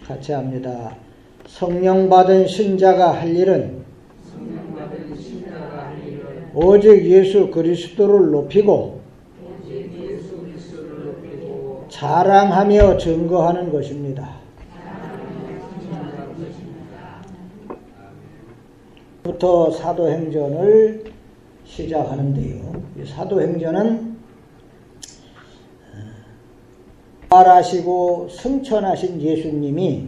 같이 합니다. 성령 받은 신자가 할 일은 오직 예수 그리스도를 높이고 자랑하며 증거하는 것입니다. 부터 사도행전을 시작하는데요. 이 사도행전은 부활하시고 승천하신 예수님이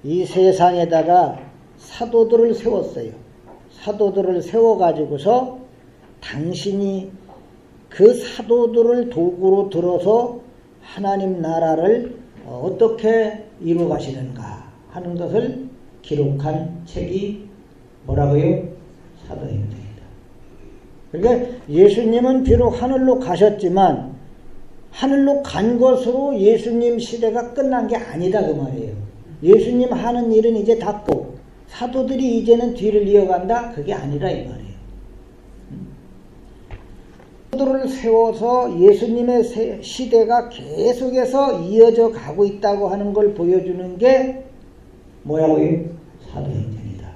이 세상에다가 사도들을 세웠어요. 사도들을 세워가지고서 당신이 그 사도들을 도구로 들어서 하나님 나라를 어떻게 이루어가시는가 하는 것을 기록한 책이 뭐라고요? 사도행전이다. 그러니까 예수님은 비록 하늘로 가셨지만 하늘로 간 것으로 예수님 시대가 끝난 게 아니다 그 말이에요. 예수님 하는 일은 이제 닫고 사도들이 이제는 뒤를 이어간다? 그게 아니라 이 말이에요. 사도들을 세워서 예수님의 시대가 계속해서 이어져 가고 있다고 하는 걸 보여주는 게 뭐라고요? 사도행전이다.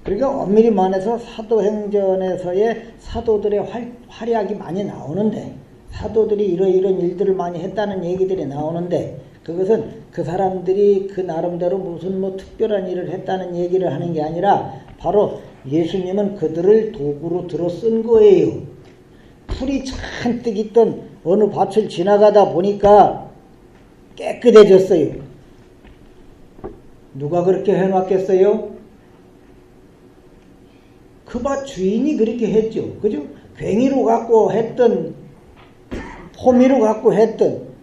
그러니까 엄밀히 말해서 사도행전에서의 사도들의 활약이 많이 나오는데 사도들이 이런 일들을 많이 했다는 얘기들이 나오는데 그것은 그 사람들이 그 나름대로 무슨 특별한 일을 했다는 얘기를 하는 게 아니라 바로 예수님은 그들을 도구로 들어 쓴 거예요. 풀이 잔뜩 있던 어느 밭을 지나가다 보니까 깨끗해졌어요. 누가 그렇게 해놨겠어요? 그 밭 주인이 그렇게 했죠. 그죠? 괭이로 갖고 했던 호미로 갖고 했던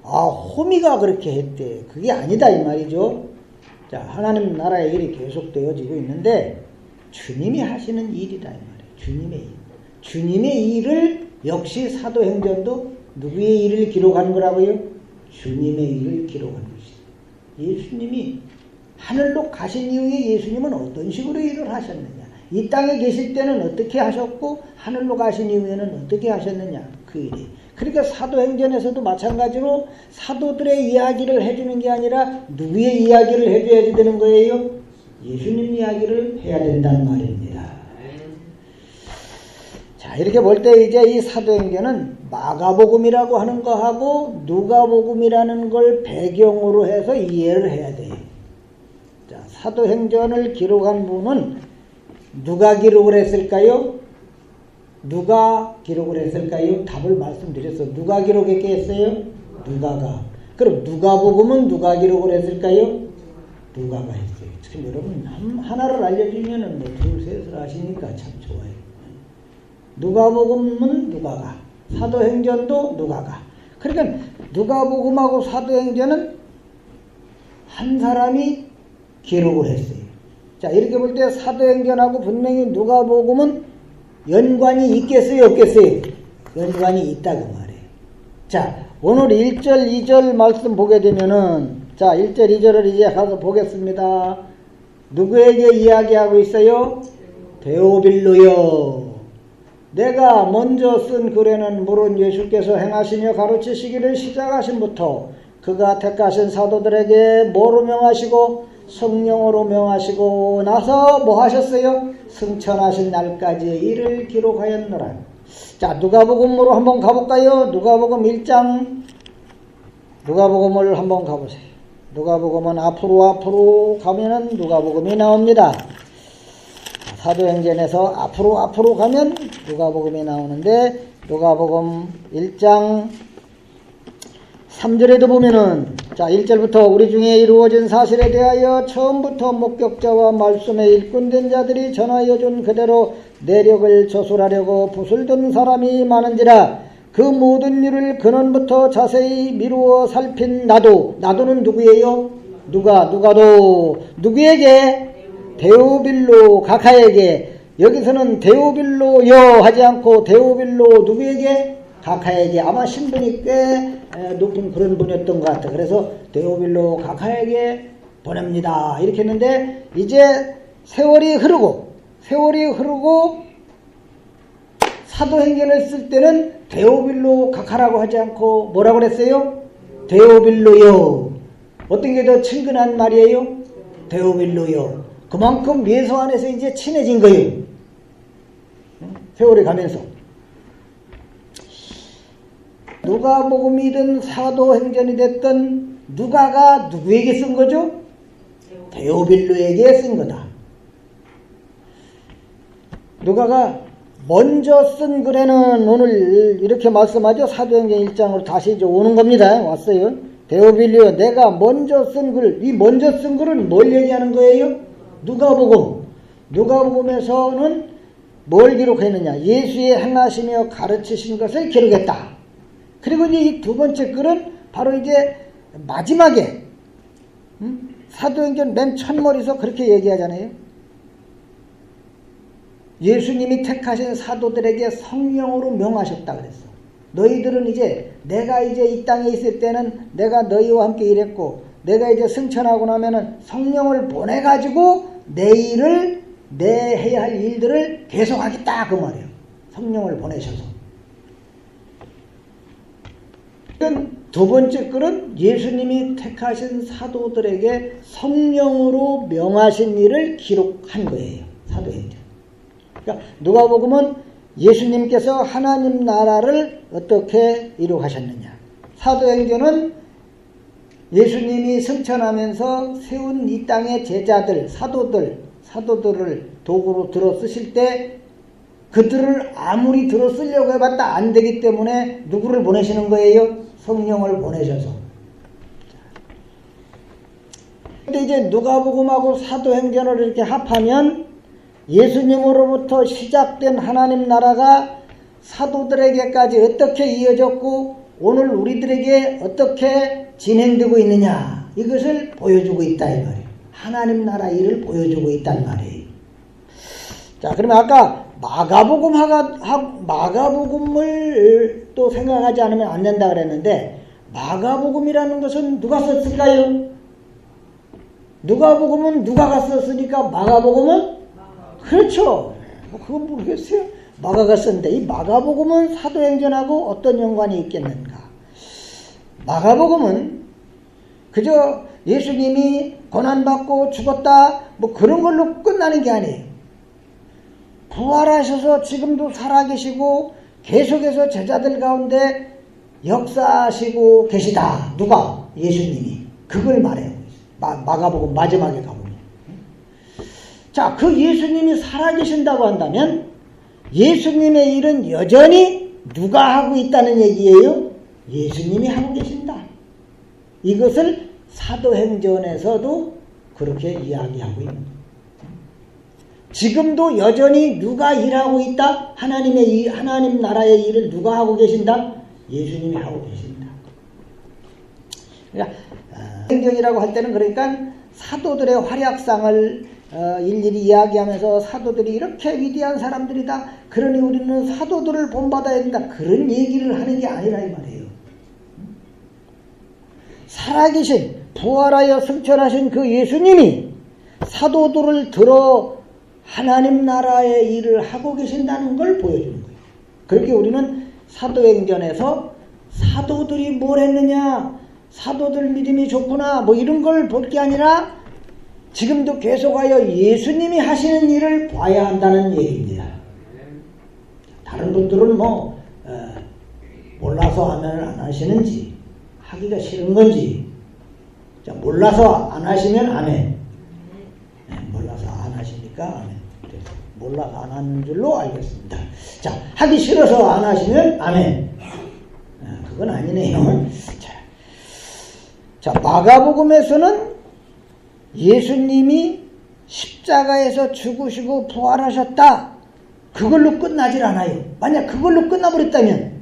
호미가 그렇게 했대. 그게 아니다 이 말이죠. 자, 하나님 나라의 일이 계속되어지고 있는데 주님이 하시는 일이다 이 말이에요. 주님의 일. 주님의 일을 역시 사도행전도 누구의 일을 기록하는 거라고요? 주님의 일을 기록하는 것이다. 예수님이 하늘로 가신 이후에 예수님은 어떤 식으로 일을 하셨느냐. 이 땅에 계실 때는 어떻게 하셨고 하늘로 가신 이후에는 어떻게 하셨느냐. 그 일이. 그러니까 사도행전에서도 마찬가지로 사도들의 이야기를 해주는 게 아니라 누구의 이야기를 해줘야 되는 거예요? 예수님 이야기를 해야 된다는 말입니다. 자, 이렇게 볼 때 이제 이 사도행전은 마가복음이라고 하는 거하고 누가복음이라는 걸 배경으로 해서 이해를 해야 돼요. 자, 사도행전을 기록한 분은 누가 기록을 했을까요? 누가 기록을 했을까요? 답을 말씀드렸어요. 누가 기록했겠어요? 누가가. 그럼 누가복음은 누가 기록을 했을까요? 누가가 했어요. 참 여러분 하나를 알려주면은 둘 셋을 하시니까 참 좋아요. 누가복음은 누가가, 사도행전도 누가가. 그러니까 누가복음하고 사도행전은 한 사람이 기록을 했어요. 자, 이렇게 볼 때 사도행전하고 분명히 누가복음은 연관이 있겠어요? 없겠어요? 연관이 있다고 말해요. 자, 오늘 1절, 2절 말씀 보게 되면은, 자, 1절, 2절을 이제 가서 보겠습니다. 누구에게 이야기하고 있어요? 데오빌로요. 내가 먼저 쓴 글에는 물은 예수께서 행하시며 가르치시기를 시작하신부터 그가 택하신 사도들에게 뭐로 명하시고 성령으로 명하시고 나서 뭐 하셨어요? 승천하신 날까지의 일을 기록하였노라. 자, 누가복음으로 한번 가볼까요? 누가복음 1장 누가복음을 한번 가보세요. 누가복음은 앞으로 가면은 누가복음이 나옵니다. 사도행전에서 앞으로 가면 누가복음이 나오는데 누가복음 1장 3절에도 보면은 자 1절부터 우리 중에 이루어진 사실에 대하여 처음부터 목격자와 말씀에 일꾼된 자들이 전하여 준 그대로 내력을 저술하려고 붓을 든 사람이 많은지라 그 모든 일을 근원부터 자세히 미루어 살핀 나도는 누구예요? 누가도 누구에게? 데오빌로 가카에게. 여기서는 데오빌로여 하지 않고 데오빌로 누구에게? 가카에게. 아마 신분이 꽤 높은 그런 분이었던 것 같아. 그래서 데오빌로 가카에게 보냅니다. 이렇게 했는데 이제 세월이 흐르고 사도행전을 쓸 때는 데오빌로 가카라고 하지 않고 뭐라고 그랬어요? 데오빌로요. 어떤 게 더 친근한 말이에요? 데오빌로요. 그만큼 예수 안에서 이제 친해진 거예요. 세월이 가면서. 누가복음이든 사도행전이 됐든 누가가 누구에게 쓴 거죠? 데오빌로에게 쓴 거다. 누가가 먼저 쓴 글에는 오늘 이렇게 말씀하죠. 사도행전 1장으로 다시 이제 오는 겁니다. 왔어요. 데오빌로, 내가 먼저 쓴 글, 이 먼저 쓴 글은 뭘 얘기하는 거예요? 누가복음. 누가복음에서는 뭘 기록했느냐? 예수의 행하시며 가르치신 것을 기록했다. 그리고 이제 이 두 번째 글은 바로 이제 마지막에 사도행전 맨 첫머리에서 그렇게 얘기하잖아요. 예수님이 택하신 사도들에게 성령으로 명하셨다 그랬어. 너희들은 이제 내가 이제 이 땅에 있을 때는 내가 너희와 함께 일했고 내가 이제 승천하고 나면은 성령을 보내가지고 내 일을 내 해야 할 일들을 계속하겠다 그 말이에요. 성령을 보내셔서. 두 번째 글은 예수님이 택하신 사도들에게 성령으로 명하신 일을 기록한 거예요. 사도행전. 그러니까 누가복음은 예수님께서 하나님 나라를 어떻게 이룩하셨느냐. 사도행전은 예수님이 승천하면서 세운 이 땅의 제자들, 사도들을 도구로 들어 쓰실 때 그들을 아무리 들어 쓰려고 해봤다 안 되기 때문에 누구를 보내시는 거예요? 성령을 보내셔서. 근데 이제 누가복음하고 사도행전을 이렇게 합하면 예수님으로부터 시작된 하나님 나라가 사도들에게까지 어떻게 이어졌고 오늘 우리들에게 어떻게 진행되고 있느냐 이것을 보여주고 있다 이 말이에요. 하나님 나라 일을 보여주고 있단 말이에요. 자, 그러면 아까 마가복음을 또 생각하지 않으면 안 된다 그랬는데 마가복음이라는 것은 누가 썼을까요? 누가복음은 누가가 썼으니까 마가복음은 그렇죠. 그건 모르겠어요. 마가가 썼는데 이 마가복음은 사도행전하고 어떤 연관이 있겠는가? 마가복음은 그저 예수님이 고난받고 죽었다 뭐 그런 걸로 끝나는 게 아니에요. 부활하셔서 지금도 살아계시고 계속해서 제자들 가운데 역사하시고 계시다. 누가? 예수님이. 그걸 말해요. 마가복음 마지막에 가보면. 자, 그 예수님이 살아계신다고 한다면 예수님의 일은 여전히 누가 하고 있다는 얘기예요? 예수님이 하고 계신다. 이것을 사도행전에서도 그렇게 이야기하고 있는 거예요. 지금도 여전히 누가 일하고 있다? 하나님 나라의 일을 누가 하고 계신다? 예수님이 하고 계신다. 그러니까 행전이라고 할 때는 그러니까 사도들의 활약상을 일일이 이야기하면서 사도들이 이렇게 위대한 사람들이다. 그러니 우리는 사도들을 본받아야 된다. 그런 얘기를 하는 게 아니라 이 말이에요. 살아계신 부활하여 승천하신 그 예수님이 사도들을 들어 하나님 나라의 일을 하고 계신다는 걸 보여주는 거예요. 그렇게 우리는 사도행전에서 사도들이 뭘 했느냐, 사도들 믿음이 좋구나 뭐 이런 걸 볼 게 아니라 지금도 계속하여 예수님이 하시는 일을 봐야 한다는 얘기입니다. 다른 분들은 몰라서 하면 안 하시는지 하기가 싫은 건지. 자, 몰라서 안 하시면 아멘. 몰라서 안 하시니까 아멘. 몰라서 안 하는 줄로 알겠습니다. 자, 하기 싫어서 안 하시면 아멘. 그건 아니네요. 자, 마가복음에서는 예수님이 십자가에서 죽으시고 부활하셨다. 그걸로 끝나질 않아요. 만약 그걸로 끝나버렸다면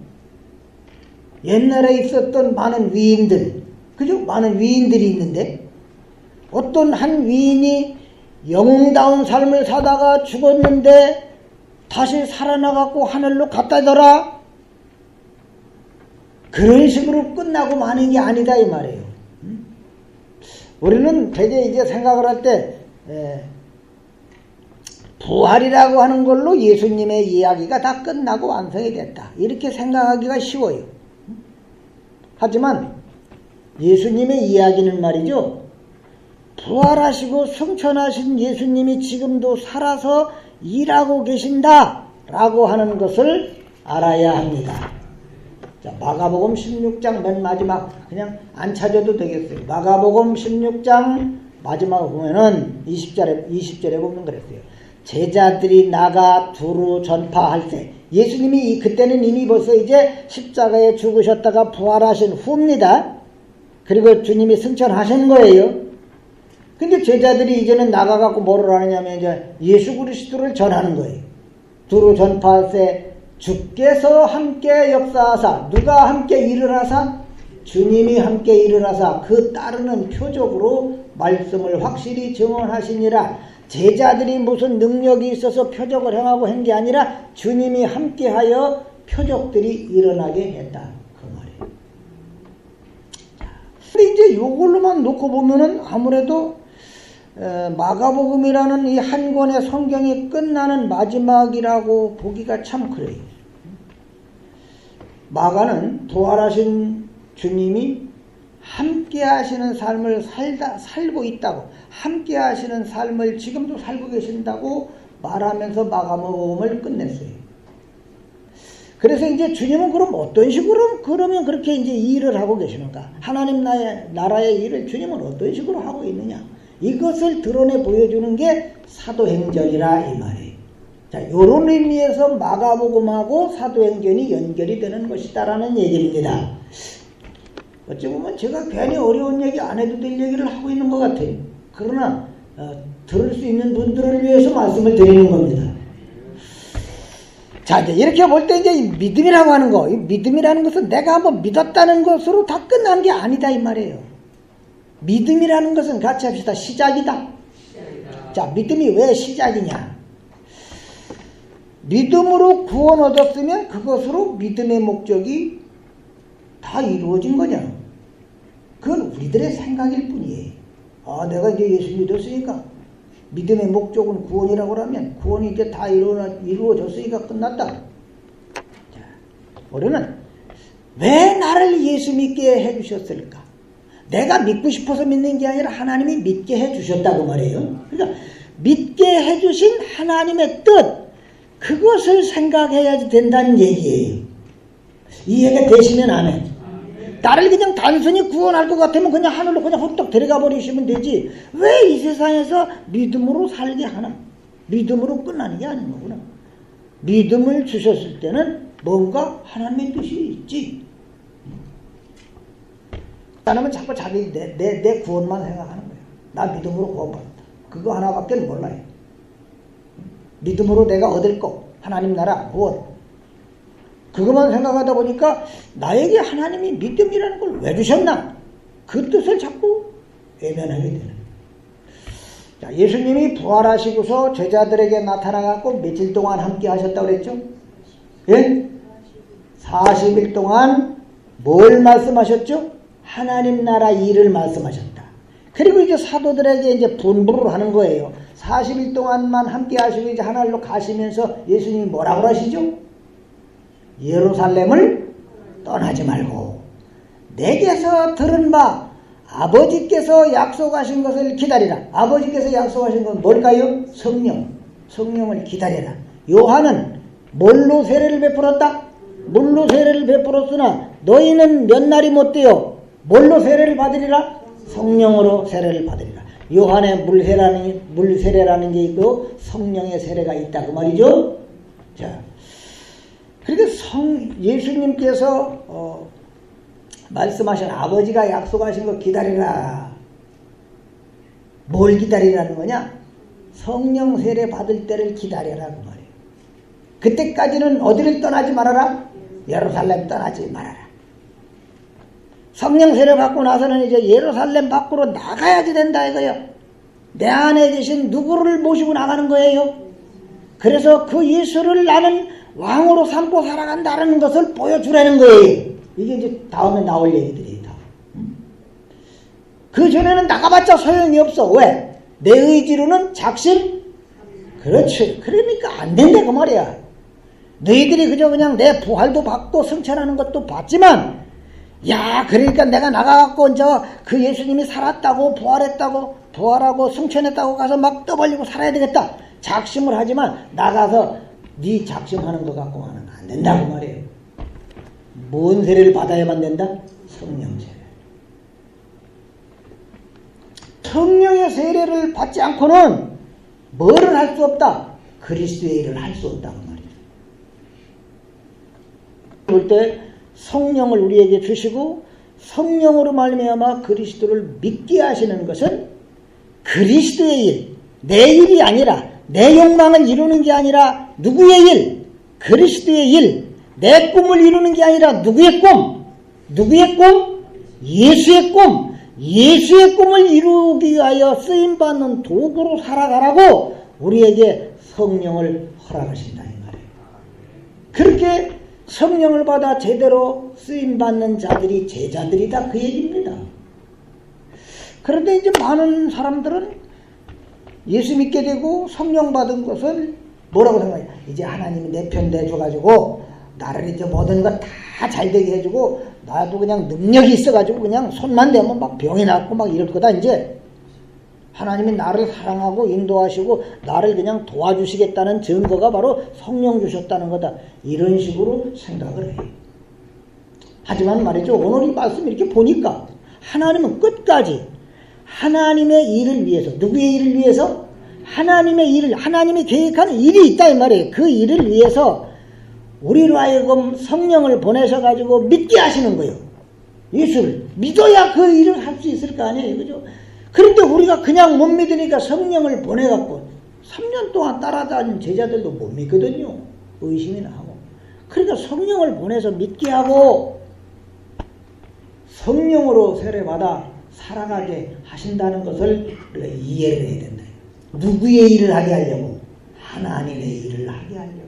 옛날에 있었던 많은 위인들, 그죠? 많은 위인들이 있는데 어떤 한 위인이 영웅다운 삶을 사다가 죽었는데 다시 살아나갖고 하늘로 갔다더라. 그런 식으로 끝나고 마는 게 아니다 이 말이에요. 우리는 되게 이제 생각을 할 때 부활이라고 하는 걸로 예수님의 이야기가 다 끝나고 완성이 됐다. 이렇게 생각하기가 쉬워요. 하지만 예수님의 이야기는 말이죠. 부활하시고 승천하신 예수님이 지금도 살아서 일하고 계신다라고 하는 것을 알아야 합니다. 자, 마가복음 16장 맨 마지막 그냥 안 찾아도 되겠어요. 마가복음 16장 마지막 보면은 20절에 보면 그랬어요. 제자들이 나가 두루 전파할 때 예수님이 그때는 이미 벌써 이제 십자가에 죽으셨다가 부활하신 후입니다. 그리고 주님이 승천하신 거예요. 근데 제자들이 이제는 나가갖고 뭐를 하느냐면 이제 예수 그리스도를 전하는 거예요. 두루 전파할 때 주께서 함께 역사하사, 누가 함께 일을 하사? 주님이 함께 일을 하사 그 따르는 표적으로 말씀을 확실히 증언하시니라. 제자들이 무슨 능력이 있어서 표적을 행하고 한 게 아니라 주님이 함께하여 표적들이 일어나게 했다. 그 말이에요. 근데 이제 요걸로만 놓고 보면은 아무래도 마가복음이라는 이 한 권의 성경이 끝나는 마지막이라고 보기가 참 그래요. 마가는 부활하신 주님이 함께 하시는 삶을 살고 있다고, 함께 하시는 삶을 지금도 살고 계신다고 말하면서 마가복음을 끝냈어요. 그래서 이제 주님은 그럼 어떤 식으로 그러면 그렇게 이제 일을 하고 계시는가? 하나님 나라의 일을 주님은 어떤 식으로 하고 있느냐? 이것을 드러내 보여주는 게 사도행전이라 이 말이에요. 자, 요런 의미에서 마가복음하고 사도행전이 연결이 되는 것이다라는 얘기입니다. 어찌 보면 제가 괜히 어려운 얘기 안 해도 될 얘기를 하고 있는 것 같아요. 그러나 들을 수 있는 분들을 위해서 말씀을 드리는 겁니다. 자, 이제 이렇게 볼 때 이제 이 믿음이라고 하는 거, 이 믿음이라는 것은 내가 한번 믿었다는 것으로 다 끝난 게 아니다 이 말이에요. 믿음이라는 것은 같이 합시다. 시작이다. 자, 믿음이 왜 시작이냐? 믿음으로 구원 얻었으면 그것으로 믿음의 목적이 다 이루어진 거냐? 그건 우리들의 생각일 뿐이에요. 아, 내가 이제 예수 믿었으니까 믿음의 목적은 구원이라고 하면 구원이 이제 다 이루어졌으니까 끝났다. 자, 우리는 왜 나를 예수 믿게 해주셨을까? 내가 믿고 싶어서 믿는 게 아니라 하나님이 믿게 해주셨다고 말해요. 그러니까 믿게 해주신 하나님의 뜻, 그것을 생각해야지 된다는 얘기예요. 이해가 되시면 아멘. 나를 그냥 단순히 구원할 것 같으면 그냥 하늘로 그냥 훌떡 데려가 버리시면 되지. 왜 이 세상에서 믿음으로 살게 하나? 믿음으로 끝나는 게 아닌 거구나. 믿음을 주셨을 때는 뭔가 하나님의 뜻이 있지. 사람은 자꾸 자기 내 구원만 생각하는 거야. 나 믿음으로 구원받았다. 그거 하나밖에 몰라요. 믿음으로 내가 얻을 거, 하나님 나라 구원. 그것만 생각하다 보니까 나에게 하나님이 믿음이라는 걸 왜 주셨나? 그 뜻을 자꾸 외면하게 되는 거예요. 자, 예수님이 부활하시고서 제자들에게 나타나갖고 며칠 동안 함께 하셨다고 그랬죠? 예? 40일 동안 뭘 말씀하셨죠? 하나님 나라 일을 말씀하셨다. 그리고 이제 사도들에게 이제 분부를 하는 거예요. 40일 동안만 함께 하시고 이제 하늘로 가시면서 예수님이 뭐라고 하시죠? 예루살렘을 떠나지 말고 내게서 들은 바 아버지께서 약속하신 것을 기다리라. 아버지께서 약속하신 건 뭘까요? 성령을 기다리라. 요한은 뭘로 세례를 베풀었다? 물로 세례를 베풀었으나 너희는 몇 날이 못 되어 뭘로 세례를 받으리라? 성령으로 세례를 받으리라. 요한의 물세례라는 게 있고 성령의 세례가 있다 그 말이죠. 자, 그러니까 예수님께서 말씀하신 아버지가 약속하신 거 기다리라. 뭘 기다리라는 거냐? 성령 세례 받을 때를 기다려라 그 말이에요. 그때까지는 어디를 떠나지 말아라? 예루살렘 떠나지 말아라. 성령 세례 받고 나서는 이제 예루살렘 밖으로 나가야지 된다 이거예요. 내 안에 계신 누구를 모시고 나가는 거예요. 그래서 그 예수를 나는 왕으로 삼고 살아간다는 것을 보여주라는 거예요. 이게 이제 다음에 나올 얘기들이에요. 그 전에는 나가봤자 소용이 없어. 왜? 내 의지로는 작심? 그렇지. 그러니까 안 된다 그 말이야. 너희들이 그냥 내 부활도 받고 승천하는 것도 봤지만 야, 그러니까 내가 나가갖고 그 예수님이 살았다고 부활했다고 부활하고 승천했다고 가서 막 떠벌리고 살아야 되겠다 작심을 하지만 나가서 네 작심하는 것 갖고는 안 된다고 말이에요. 뭔 세례를 받아야만 된다? 성령 세례. 성령의 세례를 받지 않고는 뭐를 할 수 없다? 그리스도의 일을 할 수 없다고 말이에요. 그럴 때 성령을 우리에게 주시고 성령으로 말미암아 그리스도를 믿게 하시는 것은 그리스도의 일, 내 일이 아니라 내 욕망을 이루는 게 아니라 누구의 일? 그리스도의 일. 내 꿈을 이루는 게 아니라 누구의 꿈? 누구의 꿈? 예수의 꿈. 예수의 꿈을 이루기 위하여 쓰임받는 도구로 살아가라고 우리에게 성령을 허락하신다 이 말이에요. 그렇게 성령을 받아 제대로 쓰임받는 자들이 제자들이다 그 얘기입니다. 그런데 이제 많은 사람들은 예수 믿게 되고 성령 받은 것을 뭐라고 생각해요? 이제 하나님이 내 편 돼줘가지고 나를 이제 모든 거 다 잘되게 해주고 나도 그냥 능력이 있어가지고 그냥 손만 대면 막 병이 낫고 막 이럴 거다. 이제 하나님이 나를 사랑하고 인도하시고 나를 그냥 도와주시겠다는 증거가 바로 성령 주셨다는 거다. 이런 식으로 생각을 해요. 하지만 말이죠. 오늘 이 말씀 이렇게 보니까 하나님은 끝까지 하나님의 일을 위해서, 누구의 일을 위해서? 하나님의 일을, 하나님이 계획하는 일이 있다 이 말이에요. 그 일을 위해서 우리로 하여금 성령을 보내셔가지고 믿게 하시는 거예요. 예수를 믿어야 그 일을 할 수 있을 거 아니에요. 그죠? 그런데 우리가 그냥 못 믿으니까 성령을 보내갖고 3년 동안 따라다닌 제자들도 못 믿거든요. 의심이나 하고. 그러니까 성령을 보내서 믿게 하고 성령으로 세례받아 살아가게 하신다는 것을 우리가 이해를 해야 된다. 누구의 일을 하게 하려고? 하나님의 일을 하게 하려고.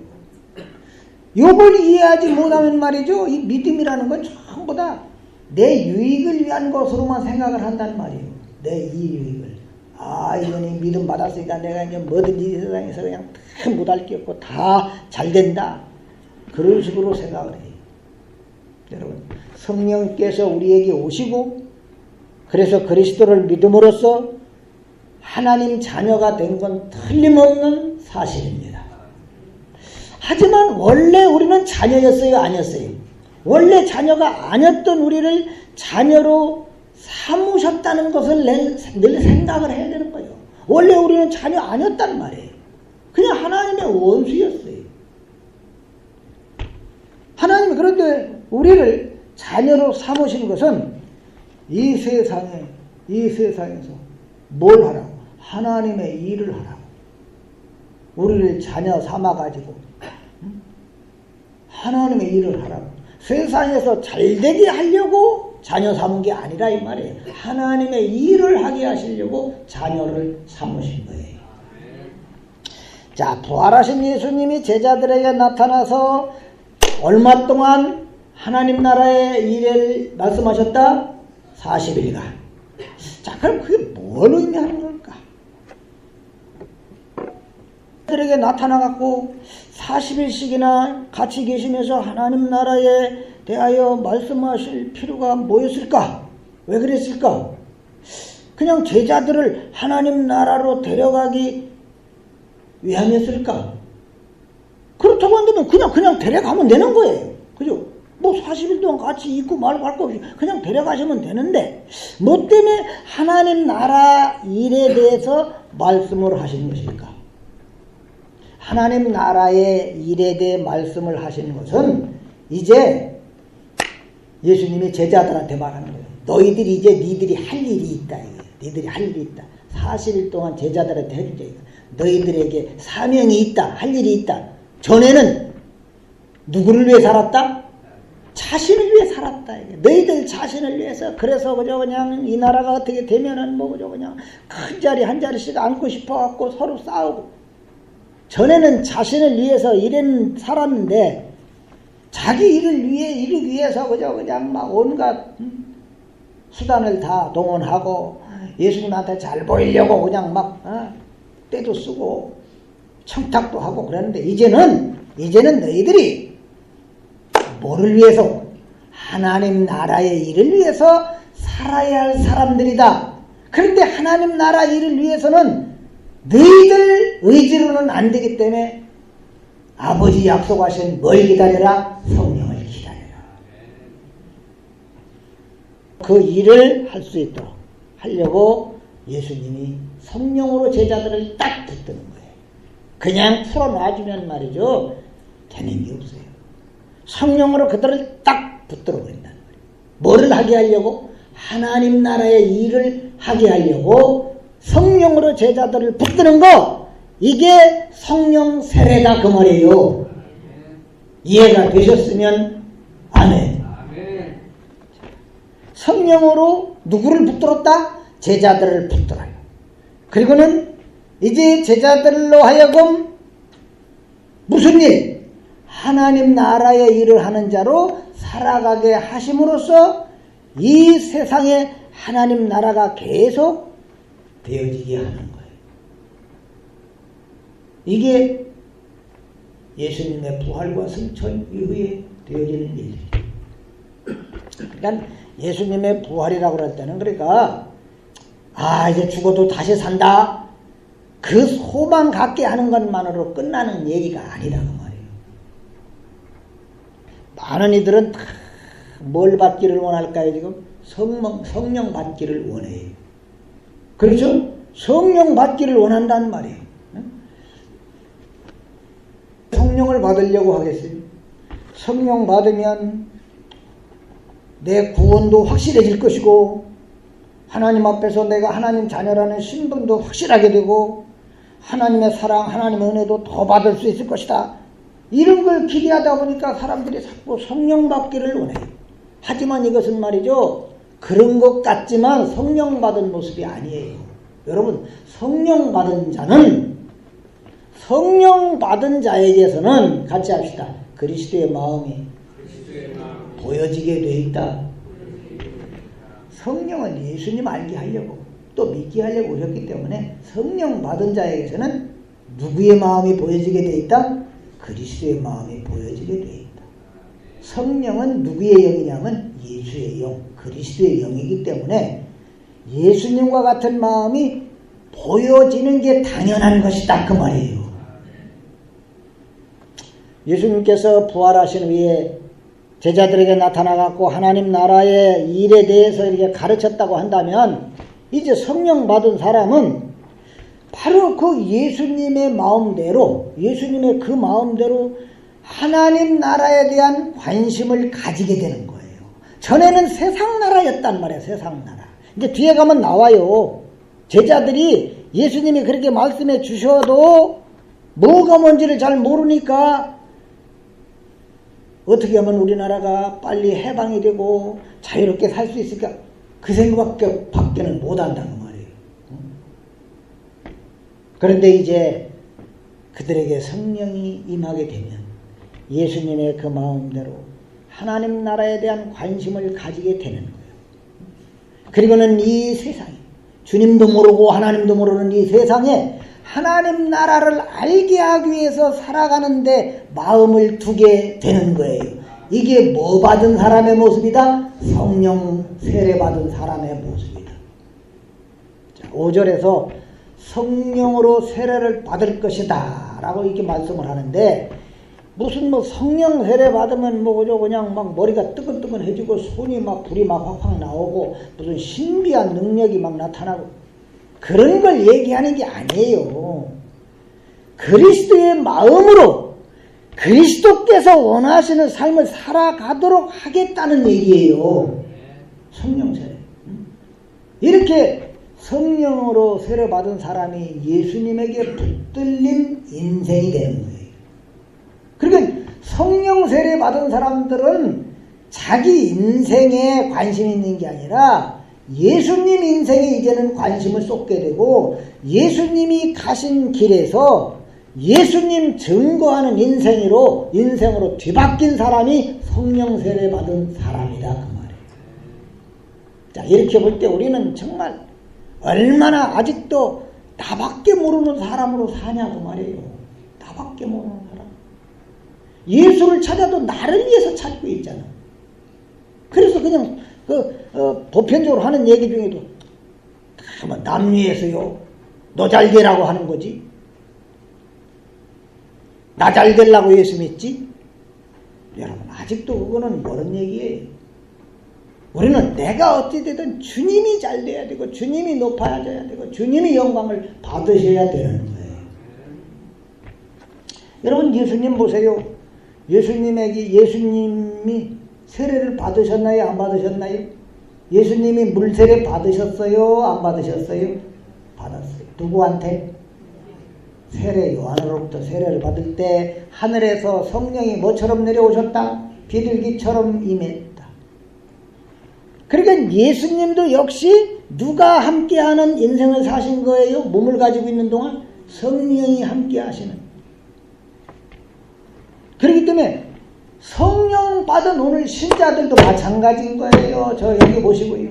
이걸 이해하지 못하면 말이죠. 이 믿음이라는 건 전부 다 내 유익을 위한 것으로만 생각을 한단 말이에요. 내 이익을. 아, 이거는 믿음 받았으니까 내가 이제 뭐든지 세상에서 그냥 다 못할 게 없고 다 잘 된다. 그런 식으로 생각을 해요. 여러분, 성령께서 우리에게 오시고 그래서 그리스도를 믿음으로써 하나님 자녀가 된 건 틀림없는 사실입니다. 하지만 원래 우리는 자녀였어요? 아니었어요? 원래 자녀가 아니었던 우리를 자녀로 삼으셨다는 것을 늘 생각을 해야 되는 거예요. 원래 우리는 자녀 아니었단 말이에요. 그냥 하나님의 원수였어요. 하나님이 그런데 우리를 자녀로 삼으신 것은 이 세상에서 뭘 하라고? 하나님의 일을 하라고. 우리를 자녀 삼아가지고 하나님의 일을 하라고. 세상에서 잘되게 하려고 자녀 삼은 게 아니라 이 말이에요. 하나님의 일을 하게 하시려고 자녀를 삼으신 거예요. 자, 부활하신 예수님이 제자들에게 나타나서 얼마 동안 하나님 나라의 일을 말씀하셨다? 40일간. 자, 그럼 그게 뭘 의미하는 걸까? 제자들에게 나타나갖고 40일씩이나 같이 계시면서 하나님 나라에 대하여 말씀하실 필요가 뭐였을까? 왜 그랬을까? 그냥 제자들을 하나님 나라로 데려가기 위함이었을까? 그렇다고 한다면 그냥 데려가면 되는 거예요. 그죠? 뭐 40일 동안 같이 있고 말고 할 거 없이 그냥 데려가시면 되는데 뭐 때문에 하나님 나라 일에 대해서 말씀을 하신 것일까? 하나님 나라의 일에 대해 말씀을 하시는 것은 이제 예수님이 제자들한테 말하는 거예요. 너희들이 이제 니들이 할 일이 있다. 니들이 할 일이 있다. 40일 동안 제자들한테 해준 얘기가 너희들에게 사명이 있다. 할 일이 있다. 전에는 누구를 위해 살았다? 자신을 위해 살았다. 너희들 자신을 위해서. 그래서 그냥 이 나라가 어떻게 되면은 그냥 큰 자리 한 자리씩 앉고 싶어갖고 서로 싸우고. 전에는 자신을 위해서 살았는데 자기 일을 이루기 위해서 그냥 막 온갖 수단을 다 동원하고 예수님한테 잘 보이려고 그냥 막 때도 쓰고 청탁도 하고 그랬는데 이제는 너희들이 뭐를 위해서? 하나님 나라의 일을 위해서 살아야 할 사람들이다. 그런데 하나님 나라 일을 위해서는 너희들 의지로는 안 되기 때문에 아버지 약속하신 뭘 기다려라? 성령을 기다려라. 그 일을 할 수 있도록 하려고 예수님이 성령으로 제자들을 딱 붙드는 거예요. 그냥 풀어놔주면 말이죠, 되는 게 없어요. 성령으로 그들을 딱 붙들어 버린다는 거예요. 뭐를 하게 하려고? 하나님 나라의 일을 하게 하려고 성령으로 제자들을 붙드는 거, 이게 성령 세례다 그 말이에요. 이해가 되셨으면 아멘. 성령으로 누구를 붙들었다? 제자들을 붙들어요. 그리고는 이제 제자들로 하여금 무슨 일? 하나님 나라의 일을 하는 자로 살아가게 하심으로써 이 세상에 하나님 나라가 계속 되어지게 하는 거예요. 이게 예수님의 부활과 승천 이후에 되어지는 일들이에요. 그러니까 예수님의 부활이라고 그럴 때는, 그러니까 이제 죽어도 다시 산다, 그 소망 갖게 하는 것만으로 끝나는 얘기가 아니다 그 말이에요. 많은 이들은 다 뭘 받기를 원할까요? 지금 성령 받기를 원해요. 그렇죠? 성령 받기를 원한다는 말이에요. 성령을 받으려고 하겠어요. 성령 받으면 내 구원도 확실해질 것이고, 하나님 앞에서 내가 하나님 자녀라는 신분도 확실하게 되고, 하나님의 사랑, 하나님의 은혜도 더 받을 수 있을 것이다. 이런 걸 기대하다 보니까 사람들이 자꾸 성령 받기를 원해요. 하지만 이것은 말이죠, 그런 것 같지만 성령 받은 모습이 아니에요. 여러분, 성령 받은 자는, 성령 받은 자에게서는 같이 합시다. 그리스도의 마음이 보여지게 돼 있다. 성령은 예수님 알게 하려고 또 믿게 하려고 오셨기 때문에 성령 받은 자에게서는 누구의 마음이 보여지게 돼 있다? 그리스도의 마음이 보여지게 돼 있다. 성령은 누구의 영이냐면 예수의 영, 그리스도의 영이기 때문에 예수님과 같은 마음이 보여지는 게 당연한 것이다 그 말이에요. 예수님께서 부활하신 후에 제자들에게 나타나갖고 하나님 나라의 일에 대해서 이렇게 가르쳤다고 한다면, 이제 성령 받은 사람은 바로 그 예수님의 마음대로, 예수님의 그 마음대로 하나님 나라에 대한 관심을 가지게 되는 거예요. 전에는 세상 나라였단 말이에요. 세상 나라. 이제 뒤에 가면 나와요. 제자들이 예수님이 그렇게 말씀해 주셔도 뭐가 뭔지를 잘 모르니까 어떻게 하면 우리나라가 빨리 해방이 되고 자유롭게 살 수 있을까, 그 생각밖에는 못한다는 말이에요. 그런데 이제 그들에게 성령이 임하게 되면 예수님의 그 마음대로 하나님 나라에 대한 관심을 가지게 되는 거예요. 그리고는 이 세상에, 주님도 모르고 하나님도 모르는 이 세상에 하나님 나라를 알게 하기 위해서 살아가는데 마음을 두게 되는 거예요. 이게 뭐 받은 사람의 모습이다? 성령 세례 받은 사람의 모습이다. 5절에서 성령으로 세례를 받을 것이다 라고 이렇게 말씀을 하는데, 무슨 성령 세례 받으면 그냥 막 머리가 뜨끈뜨끈해지고 손이 막 불이 막 확확 나오고 무슨 신비한 능력이 막 나타나고 그런 걸 얘기하는 게 아니에요. 그리스도의 마음으로 그리스도께서 원하시는 삶을 살아가도록 하겠다는 얘기예요. 성령 세례. 이렇게 성령으로 세례 받은 사람이 예수님에게 붙들린 인생이 되는 거예요. 그러니까 성령 세례 받은 사람들은 자기 인생에 관심이 있는 게 아니라 예수님 인생에 이제는 관심을 쏟게 되고, 예수님이 가신 길에서 예수님 증거하는 인생으로 뒤바뀐 사람이 성령 세례 받은 사람이다 그 말이에요. 자, 이렇게 볼 때 우리는 정말 얼마나 아직도 나밖에 모르는 사람으로 사냐고 말이에요. 나밖에 모르는 사람. 예수를 찾아도 나를 위해서 찾고 있잖아. 그래서 그냥 보편적으로 하는 얘기 중에도 뭐 남위에서요 너 잘 되라고 하는 거지, 나 잘 되려고 예수 믿지? 여러분 아직도 그거는 모르는 얘기예요. 우리는 내가 어찌되든 주님이 잘 돼야 되고 주님이 높아져야 되고 주님이 영광을 받으셔야 되는 거예요. 여러분 예수님 보세요. 예수님이 세례를 받으셨나요? 안 받으셨나요? 예수님이 물세례 받으셨어요? 안 받으셨어요? 받았어요. 누구한테? 세례 요한으로부터 세례를 받을 때 하늘에서 성령이 뭐처럼 내려오셨다? 비둘기처럼 임했다. 그러니까 예수님도 역시 누가 함께하는 인생을 사신 거예요? 몸을 가지고 있는 동안 성령이 함께 하시는. 그렇기 때문에 성령 받은 오늘 신자들도 마찬가지인 거예요. 저 여기 보시고요.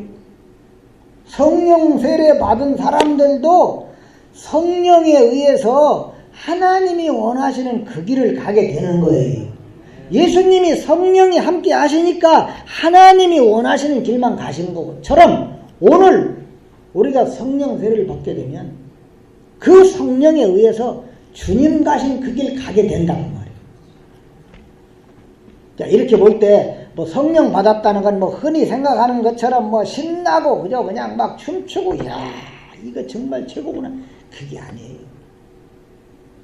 성령 세례 받은 사람들도 성령에 의해서 하나님이 원하시는 그 길을 가게 되는 거예요. 예수님이 성령이 함께 하시니까 하나님이 원하시는 길만 가시는 거고처럼 오늘 우리가 성령 세례를 받게 되면 그 성령에 의해서 주님 가신 그 길 가게 된다고 말이에요. 자, 이렇게 볼 때 뭐 성령 받았다는 건 뭐 흔히 생각하는 것처럼 뭐 신나고 그저 그냥 막 춤추고 야 이거 정말 최고구나, 그게 아니에요.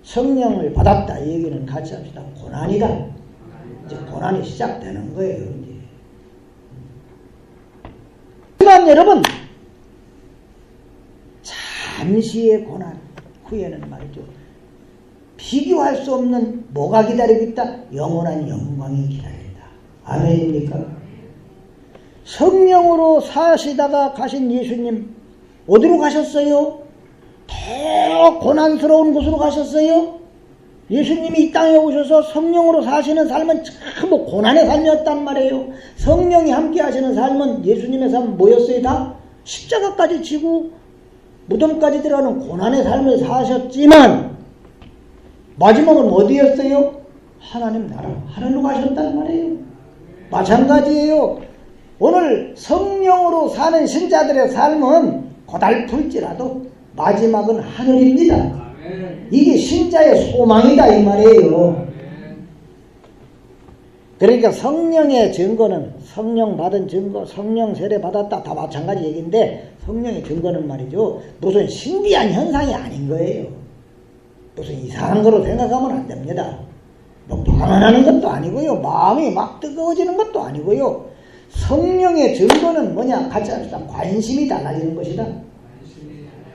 성령을 받았다 이 얘기는 같이 합시다. 고난이다. 이제 고난이 시작되는 거예요. 이제. 하지만 여러분 잠시의 고난 후에는 말이죠, 비교할 수 없는 뭐가 기다리고 있다? 영원한 영광이 기다린다. 아멘입니까? 성령으로 사시다가 가신 예수님 어디로 가셨어요? 더 고난스러운 곳으로 가셨어요? 예수님이 이 땅에 오셔서 성령으로 사시는 삶은 전부 고난의 삶이었단 말이에요. 성령이 함께 하시는 삶은 예수님의 삶 뭐였어요? 다 십자가까지 지고 무덤까지 들어가는 고난의 삶을 사셨지만 마지막은 어디였어요? 하나님 나라 하늘로 가셨단 말이에요. 마찬가지예요. 오늘 성령으로 사는 신자들의 삶은 고달플지라도 마지막은 하늘입니다. 이게 신자의 소망이다 이 말이에요. 그러니까 성령의 증거는 성령 받은 증거, 성령 세례 받았다 다 마찬가지 얘기인데 성령의 증거는 말이죠 무슨 신비한 현상이 아닌 거예요. 무슨 이상한 거로 생각하면 안 됩니다. 뭐 방언하는 것도 아니고요, 마음이 막 뜨거워지는 것도 아니고요. 성령의 증거는 뭐냐? 같이 합시다. 관심이 달라지는 것이다.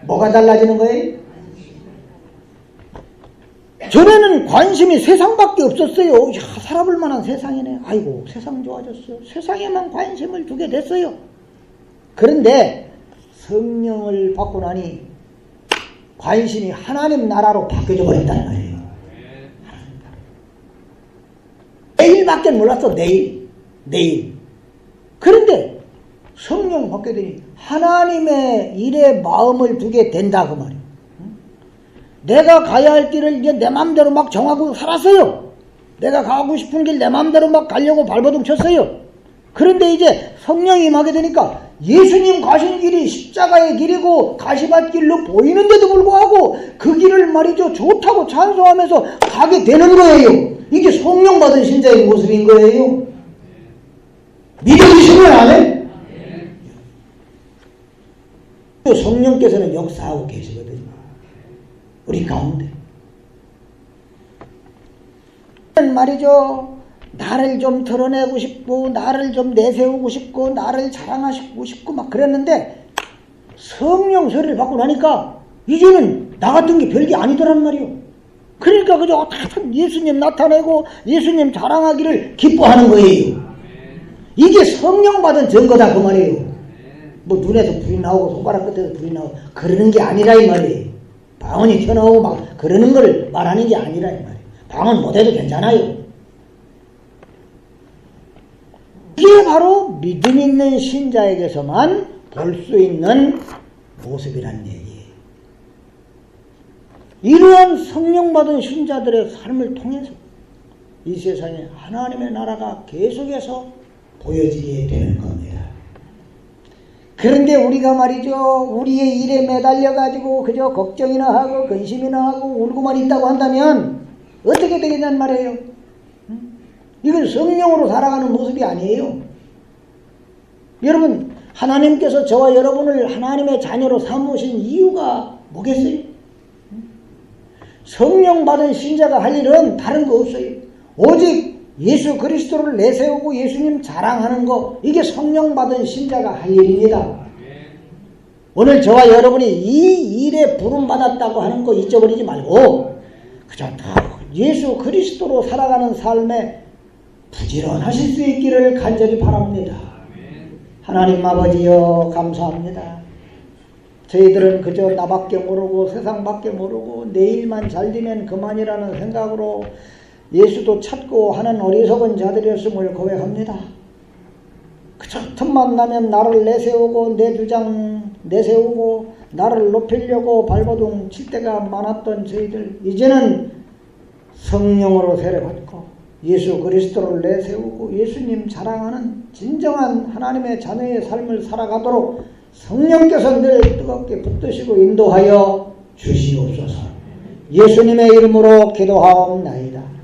뭐가 달라지는 거예요? 전에는 관심이 세상밖에 없었어요. 야, 살아볼 만한 세상이네. 아이고 세상 좋아졌어요. 세상에만 관심을 두게 됐어요. 그런데 성령을 받고 나니 관심이 하나님 나라로 바뀌어져 버렸다는 말이에요. 내일밖에 몰랐어. 내일. 그런데 성령 받게 되니 하나님의 일에 마음을 두게 된다 그 말이에요. 내가 가야 할 길을 이제 내 마음대로 막 정하고 살았어요. 내가 가고 싶은 길 내 마음대로 막 가려고 발버둥 쳤어요. 그런데 이제 성령이 임하게 되니까 예수님 가신 길이 십자가의 길이고 가시밭 길로 보이는데도 불구하고 그 길을 말이죠 좋다고 찬송하면서 가게 되는 거예요. 이게 성령 받은 신자의 모습인 거예요. 믿어주시면 안 해? 성령께서는 역사하고 계시거든요. 우리 가운데. 말이죠. 나를 좀 드러내고 싶고 나를 좀 내세우고 싶고 나를 자랑하시고 싶고 막 그랬는데 성령 세례를 받고 나니까 이제는 나 같은 게 별게 아니더란 말이요. 그러니까 그저 예수님 나타내고 예수님 자랑하기를 기뻐하는 거예요. 이게 성령 받은 증거다 그 말이에요. 뭐 눈에서 불이 나오고 손가락 끝에서 불이 나오고 그러는 게 아니라 이 말이에요. 방언이 튀어나오고 막 그러는 걸 말하는 게 아니라 이 말이에요. 방언 못해도 괜찮아요. 이게 바로 믿음 있는 신자에게서만 볼 수 있는 모습이란 얘기예요. 이러한 성령 받은 신자들의 삶을 통해서 이 세상에 하나님의 나라가 계속해서 보여지게 되는 겁니다. 그런데 우리가 말이죠, 우리의 일에 매달려가지고 그저 걱정이나 하고 근심이나 하고 울고만 있다고 한다면 어떻게 되겠냐는 말이에요. 이건 성령으로 살아가는 모습이 아니에요. 여러분, 하나님께서 저와 여러분을 하나님의 자녀로 삼으신 이유가 뭐겠어요? 성령 받은 신자가 할 일은 다른 거 없어요. 오직 예수 그리스도를 내세우고 예수님 자랑하는 거, 이게 성령 받은 신자가 할 일입니다. 오늘 저와 여러분이 이 일에 부름받았다고 하는 거 잊어버리지 말고 그저 예수 그리스도로 살아가는 삶에 부지런하실 수 있기를 간절히 바랍니다. 하나님 아버지여, 감사합니다. 저희들은 그저 나밖에 모르고 세상밖에 모르고 내일만 잘 되면 그만이라는 생각으로 예수도 찾고 하는 어리석은 자들이었음을 고백합니다. 그저 틈만 나면 나를 내세우고 내 주장 내세우고 나를 높이려고 발버둥 칠 때가 많았던 저희들, 이제는 성령으로 세례받고 예수 그리스도를 내세우고 예수님 자랑하는 진정한 하나님의 자녀의 삶을 살아가도록 성령께서 늘 뜨겁게 붙드시고 인도하여 주시옵소서. 예수님의 이름으로 기도하옵나이다.